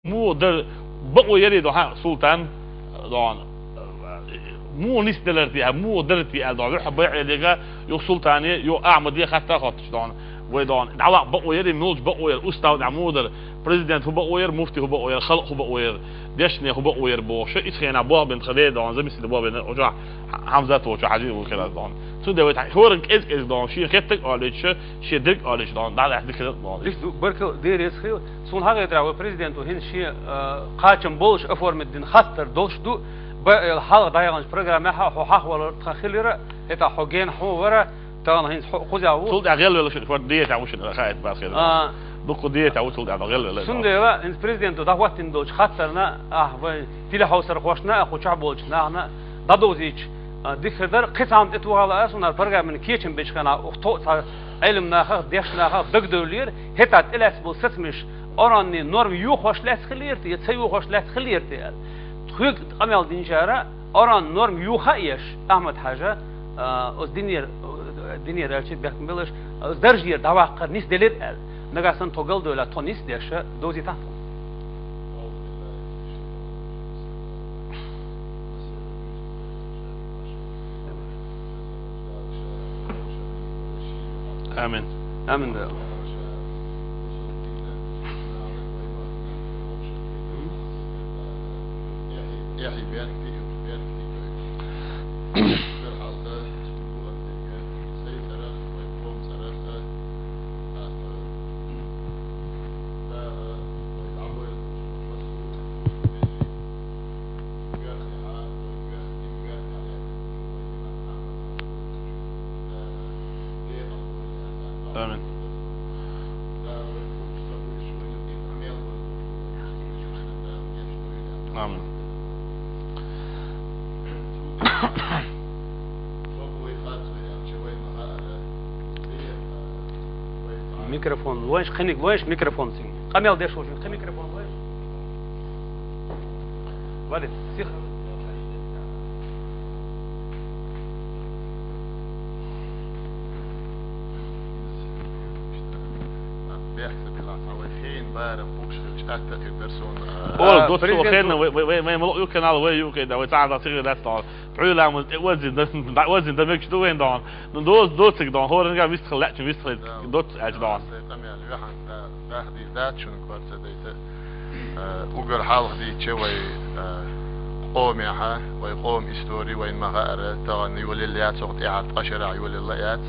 مو در بقوا يري دوها سلطان دون مو نيس دلرتي مو درتي دون روح بيع ليغا يو سلطاني يو احمد خاطر خاطر دون ودون دعوا بقوا يري نولج بقوا ير استاذ عمودر بريزيدنت هو بقوا ير مفتي هو بقوا ير خلق هو بقوا ير دشني هو بقوا ير بو شو اسخينا بو بن خدي دون زي مثل بو بن وجع حمزه وجع عجيب وكذا دون سو دوت هورنك از دون شي خطك اولش شي دك اولش دون دا كده دون ليش بركو دير يسخي سون هاغ يدرا بريزيدنت وهن شي قاچم بولش افورم الدين خطر دوش دو الحلقه دايغانش بروجرام حق ولا تخليره هتا حوجين حوره تاغن هين خوزاو سولد اغل ولا شو ديت عوش خايت باخ بقو ديت عوش سولد اغل ولا سنديرا ان بريزيدنت دا وقتين دوش خطرنا في حوسر خوشنا اخو شعب بولشنا دادوزيچ ديخدر قسم اتوغالا اسونا برغامن كيچن بيشخنا اوتو علمنا خ ديشنا خ دغدولير هتا الاس بو ستمش اوراني نورم يو خوشلاس خليرت يتسيو خوشلاس خليرت تخيل قمل دينجارا اوران نورم يو خايش احمد حاجه از دينير الچ بيخملش درجير دواقر نيس دلير ال نغاسن توغل دولا تونيس ديشه دوزي تا آمين آمين ده يحيى بيان كتير في الحلقة سيد سرخ ويقوم سرخ آمين آمين ميكروفون ويش خنيك ويش ميكروفون سين قميل ديش وش خنيك ميكروفون ويش ولد سيخ بيحسب العصاويخين بارم بوكش اتاكد برسون دوت سو خيرنا وين ملو كانال وين يو كده وتعال تصير ده طال فعلا وزن ده مش دو وين دون دوت دون هو رجع بيستخل لا بيستخل دوت اج دون تمام الواحد ده دي ذات شنو كورت ديت وقر حالق دي تشوي قوم ياها ويقوم استوري وين مغاره تغني ولليات صوت اعاد اشرع ولليات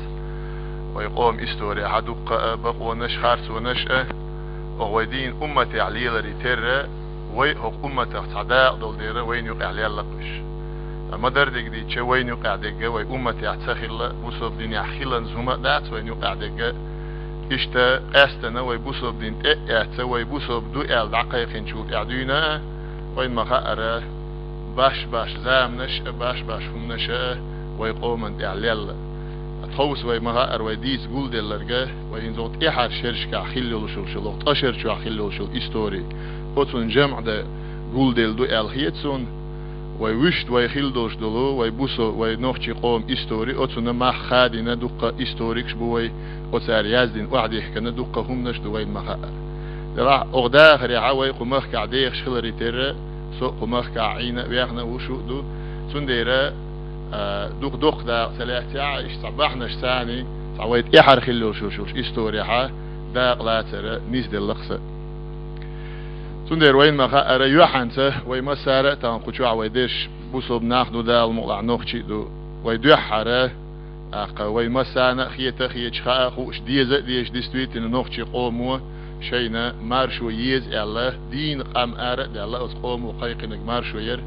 ويقوم استوري حدوق بقونش خارس ونشأ وغويدين أمتي عليل ريتر ويهق أمتي تعداء دول دير وين يقع عليها لقش ما دردك دي تشي وين يقع دقة وي أمتي اعتخل بوصب دين يحخيلا زهما دات وين يقع دقة اشتا استنا وي بوصب دين اعتا وي بوصب دو اعل دقايقين شوك اعدونا وين مخاقرة باش زامنش باش هم نشأ ويقوم انت عليل تحوس وي مغار وي ديس قول دلرجه وين زوت احر شرشكا خيلو شلو اشر شو خيلو شو استوري اوتون جمع ده قول دل دو الهيتسون وي وشت وي خيلدوش دلو وي بوسو وي نوخشي قوم استوري اوتون ما خادينا دوقه استوريكش بوي اوتار يازدين وعد يحكنا دوقه هم نش دوي مغار دلا اغدا خريعه وي قمخ كعديخ شخلري تر سو قمخ كعينا ويغنا وشو دو سنديره دوق دا سلاحتي عايش صباحنا ثاني صويت احر خلو شو استوريها دا قلاتر نيس دي اللقصه تندير وين ما خا يوحنته وي ما ساره تان قچوا ويدش بوصب ناخدو دا المقلع نوخشي دو ويدو حره اق وي ما سانا خيته خيچ خا خوش ديش ديستويت ان نوخشي قومو شينا مارشو يز الله دين قام ار دا الله اس قومو قيقنك مارشو ير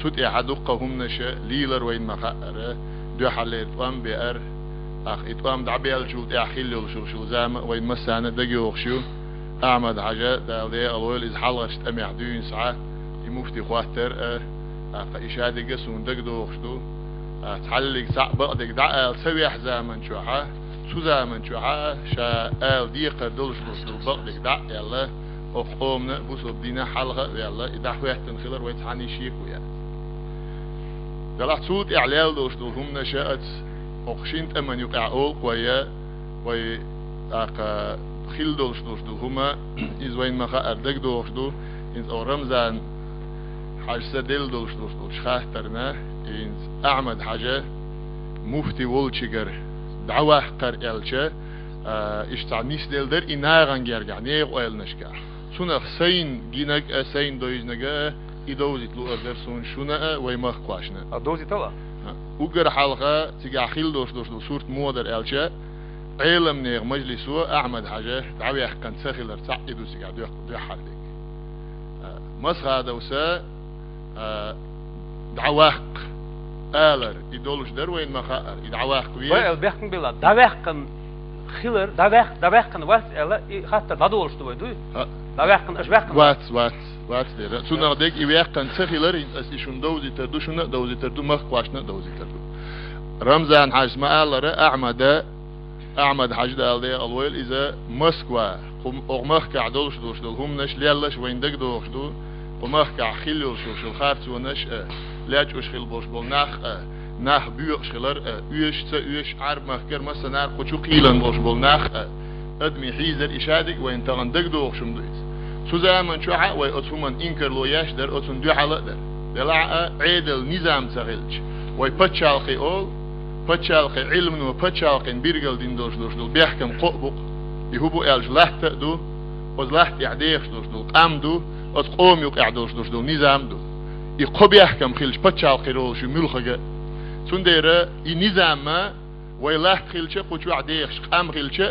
سوت احدقهم نشا ليلر وين مخاره دو حليت وام بير اخ اتوام دعبيل شو اخيل شو زام وين مسانه دقيق شو احمد حاجه دالي اول از حلقش تمع دون ساعه يمفتي خواتر اخ اشاده قسون دقدو شو تعلق ساعه بعدك دع سوي حزامن شوحه سو زامن شوحه شا ال ديق دلش بس بعدك دع يلا وقومنا بوسو دينا حلقه يلا اذا خواتن خلر ويتعني شيك ويا دلعت صوت إعلال دوش دولهم نشأت أخشين أمن يقع أول ويا وي أق خيل دوش دولهما إز وين ما خا أردك دوش دو إنز أو رمزان حاج سدل دولش خاطرنا إنز أحمد حاجة مفتي ولشجر دعوة قر إلشة إشتع نيس دل در إناغان جرجع نيغ أيل نشكا سونا سين جينك سين دويزنجا إدوزيت لو أردر سون شونا ويمخ قاشنا دوزي تلا وقر حلقة تيجا خيل دوش صورت مودر إلشة علم نيغ مجلسو أحمد حاجة دعوة كان سخيلر تعيدو سيجا دو حالك مسخا دوسا دعواق آلر إدولش در وين مخاءر إدعواق ويا وين بيحكم بلا دعواق خيلر دعواق وات إلا حتى دادولش دوي دعواق أشباق وات دير سونا ديك إياق كان سخيلر أس إشون دوزي تردو شونا دوزي تردو مخ قاشنا دوزي تردو رمزان حاج ما آلر أحمد حاج دالدي الويل إذا مسكوا أغمخ كعدولش دوش دول هم نش ليالش وين دك دوش دو ومخ كعخيل شو خارت ونش لاج وش خيل بوش بول ناخ بيوش خيلر يش عرب مخكر مثلا نار قشو قيلن بوش بول ناخ أدمي حيزر إشادك وين تغن دك دوش شمدويس سو زمان شو حق وي أتفهمن إنكر لو ياش در أتون دو حلق در دلع عيدل نظام تغلش وي بتشالقي أول بتشالقي علم وبتشالقي بيرجل دين دوش دول بيحكم قبق يهبو إلج لحت دو وز لحت يعديش دول قام دو وز قوم يقع دول نظام دو يقب يحكم خلش بتشالقي رول شو ملخجة سنديرة النظام ما ويلحت خلش قوشو عديش قام خلش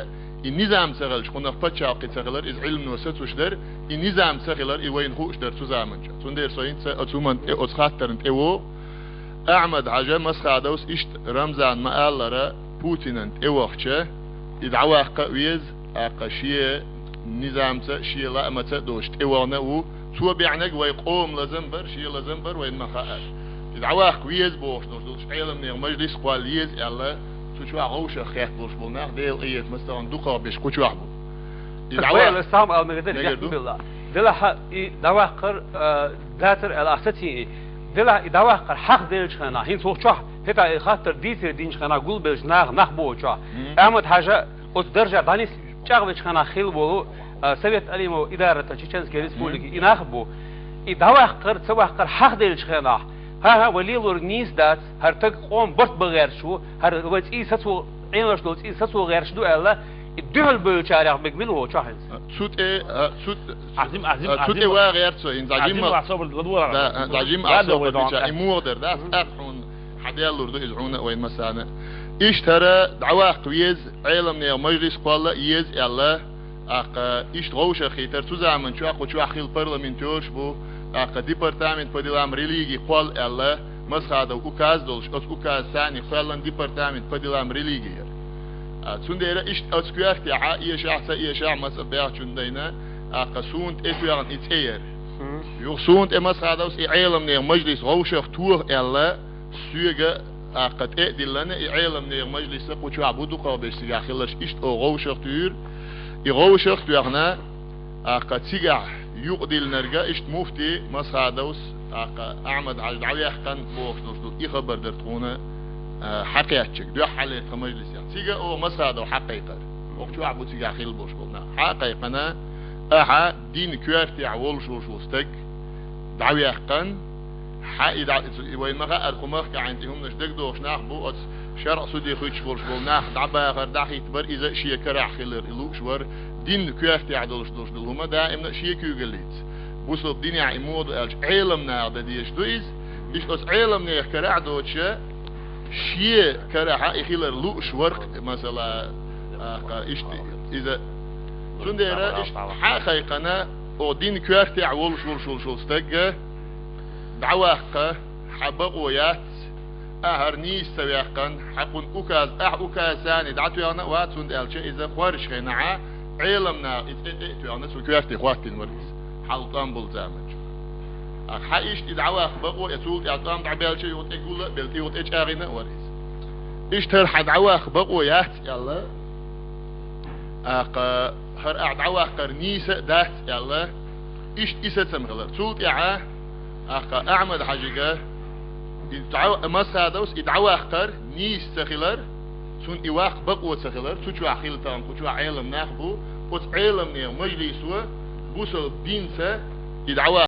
النظام سغلش قناق بتشالقي سغلر إز علم نوست وشدر النظام سغلر يوين خوش در تزامن جا سندير سوين أتومن أتخاطرن إيوه أحمد حاجة مسخا دوس إشت رمزان ما قال بوتينن إيوخشة إدعواق ويز أقشية نظام شيء لا ما تدوشت إيوانا و تو بيعنق ويقوم لازمبر شيء لازمبر وين مخاء إدعواق ويز بوش دوش علم نير مجلس قواليز إلا تشوا عوشة خيات بوش بولنا ديل إيت مثلا دوقا بيش كوش واحد إدعواق السام أو مقدر يحكم بالله دلها إدعواق ذاتر الأساسي دلها إدعواق حق ديل شخنا هين صوت شح هتا خاطر ديتر دين شخنا قول بيش ناخ بوشة أحمد حاجة درجة دانيس شغلش خنا خيل بولو سويت أليمو إدارة تشيشنسكي ريسبوليكي إناخبو إدعواق سواق حق ديل شخنا ها ولي لورنيس دات هر تك قوم برت بغير شو هر وقت إيه سسو عينوش دوت إيه سسو غير شدو ألا الدهل بيشارع بقبل هو شاهد سوت إيه سوت عزيم سوت إيه وغير شو إن عزيم وعصاب الدور زعيم عصاب الدور مودر ده أفحون حديال لوردو يزعونه وين مسانا إيش ترى دعواق ويز علم نيا مجلس قالا يز ألا إيش غوش خيتر تزامن شو أخو شو أخيل برلمنتورش بو ديبارتامنت بديلام ريليجي قال ألا مسخادة وكاز دولش وكاز ثاني قالن ديبارتامنت بديلام ريليجي سنديرة إيش أسكويرتي إيه شاع مسبيع شندينا قسونت إتويان إتير يوسونت مسخادة وس علم نيا مجلس غوش تور ألا سويجا قد إدلنا علم نيا مجلس قوشوا عبودو قابش سجع خلش إيش غوش تور غوش تورنا قد سجع يقدل نرجع إشت مفتي مسخادوس أحمد علي حقن بوخ دوس يخبر درتونه حقيقتك دو حالة مجلس يعني سيجا أو مسخادو حقيقة وقتو عبود سيجا خيل بوش بولنا حقيقنا أها دين كوارتي عول شو استك دعوي حقن حق وين ما قال قمخ عندهم نشدك دوش ناخبو شرع سودي خويش بوش بولنا دعبا غير داخي تبر إذا شيء كرع خيلر إلو شور دين كوارتي عدولش دوش دلهما دائما شيء كوجليت بوصل الدين عمود علم ناقد ديش دويز إيش أس علم نيح كرع دوتشة شيء كرع خيلر لوش ورق مثلا إيش إذا سنديرة إيش حقيقنا أو دين كوارتي عول شو استجى دعواق حبقويات أهرنيس سويقن حقن أكاز ثاني دعتو يانا واتسون ألشة إذا خارج خناعة علمنا إتو يانا سو كوارتي خواتين وريز حلطان بالزامن حقيش دعواق بقو يسول يعطان دعبالشة يوت إقولة بلتي يوت إيش أغينا وريز إيش ترح دعواق بقو يات يلا هر دعواق قرنيسة دات يلا إيش إيسة سمغلر سول يعا أعمد حاجة مسادوس إدعواق قر نيس سخيلر سون إواق بقوة سخيلر سوچو عخيل تان سوچو علم ناخبو وس علم نيا مجلسوا بوصل دينسا يدعوا